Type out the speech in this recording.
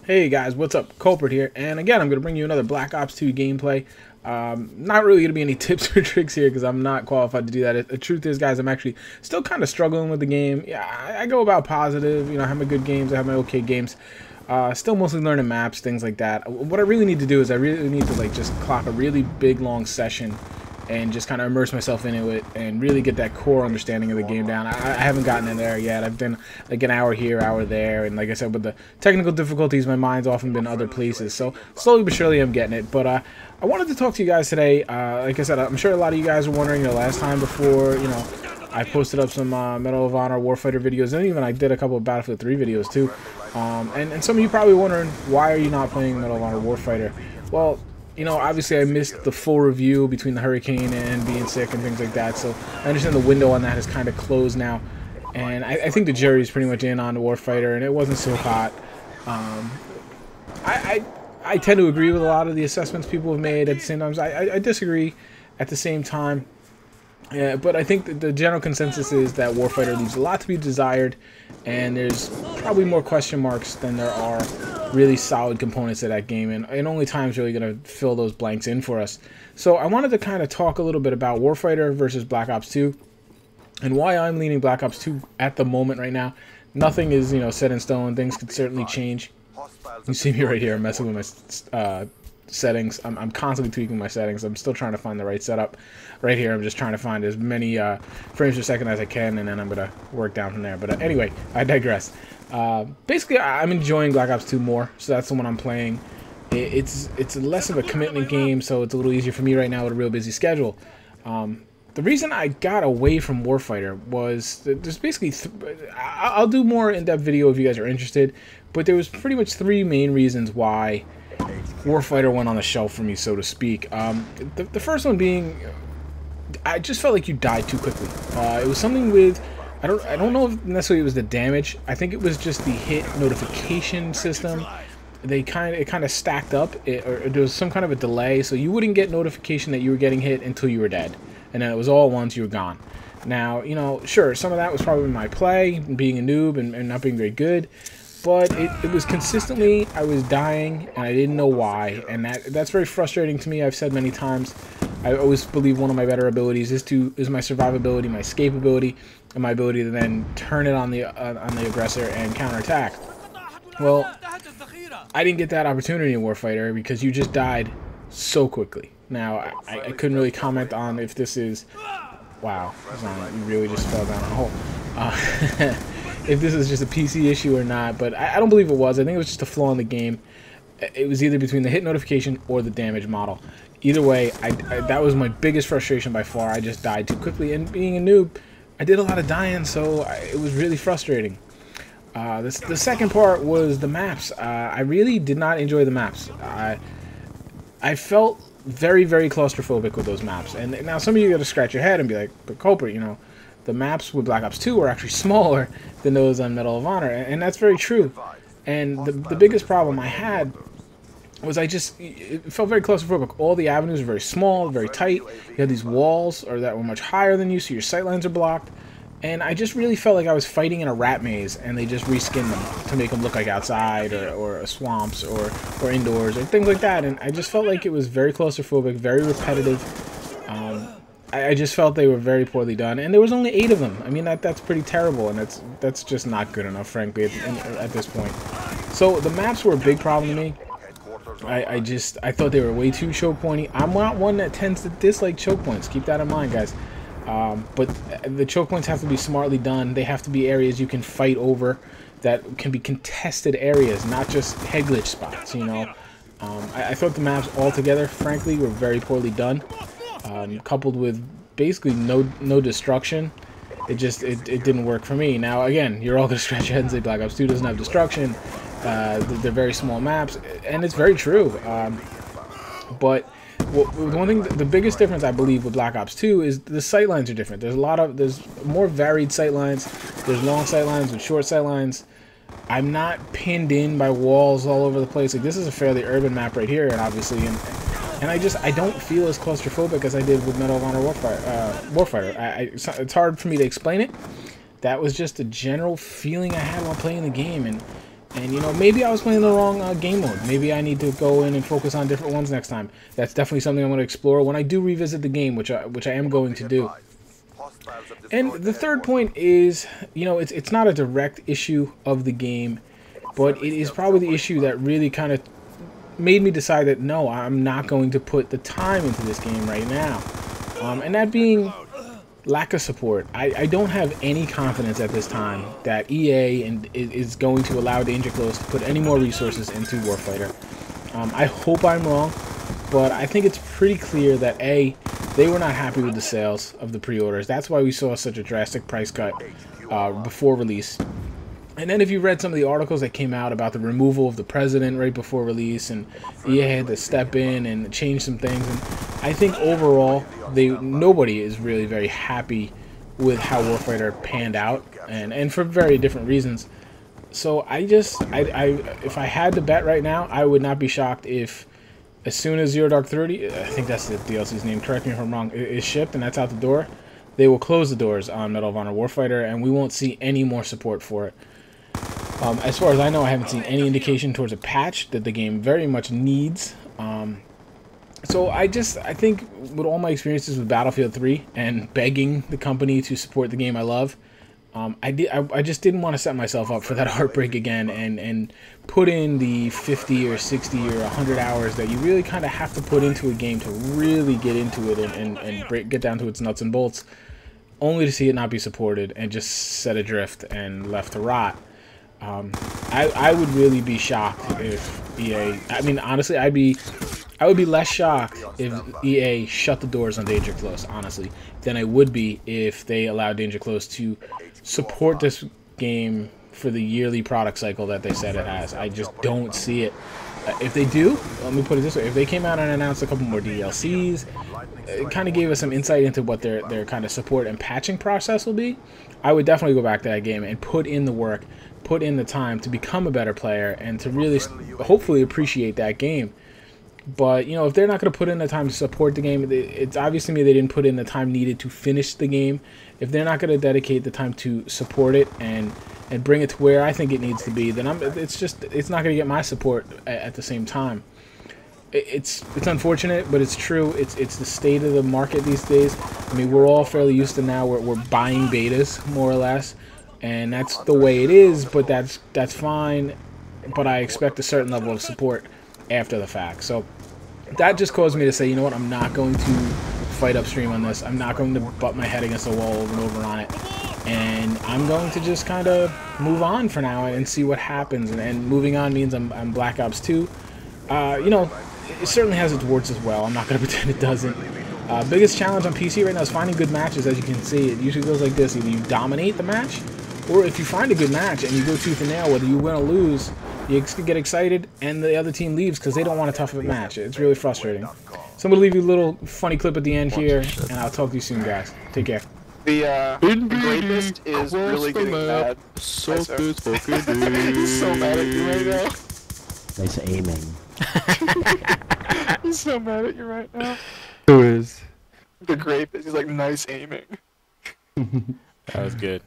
Hey guys, what's up? Kulprit here, and again, I'm going to bring you another Black Ops 2 gameplay. Not really going to be any tips or tricks here because I'm not qualified to do that. The truth is, guys, I'm actually still kind of struggling with the game. Yeah, I go about positive, you know, I have my good games, I have my okay games. Still mostly learning maps, things like that. What I really need to do is I really need to like just clock a really big, long session and just kind of immerse myself into it and really get that core understanding of the game down. I haven't gotten in there yet. I've been like an hour here, hour there, and like I said, with the technical difficulties, my mind's often been other places. So slowly but surely I'm getting it. But I wanted to talk to you guys today. Like I said, I'm sure a lot of you guys were wondering, you know, last time before, you know, I posted up some Medal of Honor Warfighter videos, and even I did a couple of Battlefield 3 videos too. And some of you probably wondering, why are you not playing Medal of Honor Warfighter? Well, you know, obviously I missed the full review between the hurricane and being sick and things like that, so I understand the window on that is kind of closed now, and I think the jury's pretty much in on the Warfighter, and it wasn't so hot. I tend to agree with a lot of the assessments people have made. At the same time, I disagree at the same time. But I think that the general consensus is that Warfighter leaves a lot to be desired, and there's probably more question marks than there are really solid components of that game, and only time's really going to fill those blanks in for us. So I wanted to kind of talk a little bit about Warfighter versus Black Ops 2, and why I'm leaning Black Ops 2 at the moment right now. Nothing is, you know, set in stone. Things could certainly change. You see me right here messing with my settings. I'm constantly tweaking my settings. I'm still trying to find the right setup. Right here, I'm just trying to find as many frames per second as I can, and then I'm going to work down from there. But anyway, I digress. Basically, I'm enjoying Black Ops 2 more, so that's the one I'm playing. It's less of a commitment game, so it's a little easier for me right now with a real busy schedule. The reason I got away from Warfighter was there's basically I'll do more in-depth video if you guys are interested, but there was pretty much three main reasons why Warfighter went on the shelf for me, so to speak. The first one being, I just felt like you died too quickly. It was something with, I don't know if necessarily it was the damage. I think it was just the hit notification system. It kind of stacked up, or there was some kind of a delay, so you wouldn't get notification that you were getting hit until you were dead, and then it was all once you were gone. Now, you know, sure, some of that was probably my play, being a noob and not being very good, but it was consistently, I was dying, and I didn't know why, and that's very frustrating to me. I've said many times, I always believe one of my better abilities is my survivability, my escapability, and my ability to then turn it on the aggressor and counterattack. Well, I didn't get that opportunity in Warfighter because you just died so quickly. Now, I couldn't really comment on if this is... Wow, you really just fell down a hole. If this is just a PC issue or not, but I don't believe it was. I think it was just a flaw in the game. It was either between the hit notification or the damage model. Either way, that was my biggest frustration by far. I just died too quickly, and being a noob, I did a lot of dying, so it was really frustrating. The second part was the maps. I really did not enjoy the maps. I felt very, very claustrophobic with those maps. And now some of you got to scratch your head and be like, but Kulprit, you know, the maps with Black Ops 2 were actually smaller than those on Medal of Honor, and that's very true. And the biggest problem I had was it felt very claustrophobic. All the avenues were very small, very tight. You had these walls that were much higher than you, so your sightlines are blocked. And I just really felt like I was fighting in a rat maze, and they just reskinned them to make them look like outside or swamps or indoors or things like that. And I just felt like it was very claustrophobic, very repetitive. I just felt they were very poorly done, and there was only 8 of them. I mean, that's pretty terrible, and that's just not good enough, frankly, at this point. So the maps were a big problem to me. I thought they were way too choke pointy. I'm not one that tends to dislike choke points. Keep that in mind, guys. But the choke points have to be smartly done. They have to be areas you can fight over, that can be contested areas, not just head glitch spots, you know. I thought the maps altogether, frankly, were very poorly done. Coupled with basically no destruction, it didn't work for me. Now, again, you're all going to scratch your head and say Black Ops 2 doesn't have destruction. They're very small maps, and it's very true. But one thing, the biggest difference I believe with Black Ops 2 is the sightlines are different. There's more varied sightlines. There's long sightlines and short sightlines. I'm not pinned in by walls all over the place. Like, this is a fairly urban map right here, and obviously, and I don't feel as claustrophobic as I did with Medal of Honor Warfighter. It's hard for me to explain it. That was just a general feeling I had while playing the game, and And, you know, maybe I was playing the wrong game mode. Maybe I need to go in and focus on different ones next time. That's definitely something I'm going to explore when I do revisit the game, which I am going to do. And the third point is, you know, it's not a direct issue of the game, but it is probably the issue that really kind of made me decide that, no, I'm not going to put the time into this game right now. And that being lack of support. I don't have any confidence at this time that EA is going to allow Danger Close to put any more resources into Warfighter. I hope I'm wrong, but I think it's pretty clear that A, they were not happy with the sales of the pre-orders. That's why we saw such a drastic price cut before release. And then if you read some of the articles that came out about the removal of the president right before release, and EA had to step in and change some things, and I think overall nobody is really very happy with how Warfighter panned out, and for very different reasons. So if I had to bet right now, I would not be shocked if as soon as Zero Dark 30, I think that's the DLC's name, correct me if I'm wrong, is shipped and that's out the door, they will close the doors on Medal of Honor Warfighter, and we won't see any more support for it. As far as I know, I haven't seen any indication towards a patch that the game very much needs. So I think with all my experiences with Battlefield 3 and begging the company to support the game I love, I just didn't want to set myself up for that heartbreak again and put in the 50 or 60 or 100 hours that you really kind of have to put into a game to really get into it and get down to its nuts and bolts, only to see it not be supported and just set adrift and left to rot. I would really be shocked if EA, I mean, honestly, I would be less shocked if EA shut the doors on Danger Close, honestly, than I would be if they allowed Danger Close to support this game for the yearly product cycle that they said it has. I just don't see it. If they do, let me put it this way, if they came out and announced a couple more DLCs, it kind of gave us some insight into what their kind of support and patching process will be, I would definitely go back to that game and put in the work, put in the time to become a better player and to really hopefully appreciate that game. But, you know, if they're not going to put in the time to support the game, it's obvious to me they didn't put in the time needed to finish the game. If they're not going to dedicate the time to support it and bring it to where I think it needs to be, then it's not going to get my support at the same time. It's unfortunate, but it's true. It's the state of the market these days. I mean, we're all fairly used to now we're buying betas more or less, and that's the way it is. But that's fine. But I expect a certain level of support after the fact. So that just caused me to say, you know what, I'm not going to fight upstream on this. I'm not going to butt my head against the wall over and over on it. And I'm going to just kind of move on for now and see what happens. And moving on means I'm Black Ops 2. You know, it certainly has its warts as well. I'm not going to pretend it doesn't. Biggest challenge on PC right now is finding good matches. As you can see, it usually goes like this. Either you dominate the match, or if you find a good match and you go tooth and nail, whether you win or lose, you get excited and the other team leaves because they don't want a tough match. It's really frustrating. So I'm going to leave you a little funny clip at the end here, and I'll talk to you soon, guys. Take care. The greatest is really getting mad. So good, he's so mad at you right now. Nice aiming. He's so mad at you right now. Who is? The grape is, he's like, nice aiming. That was good.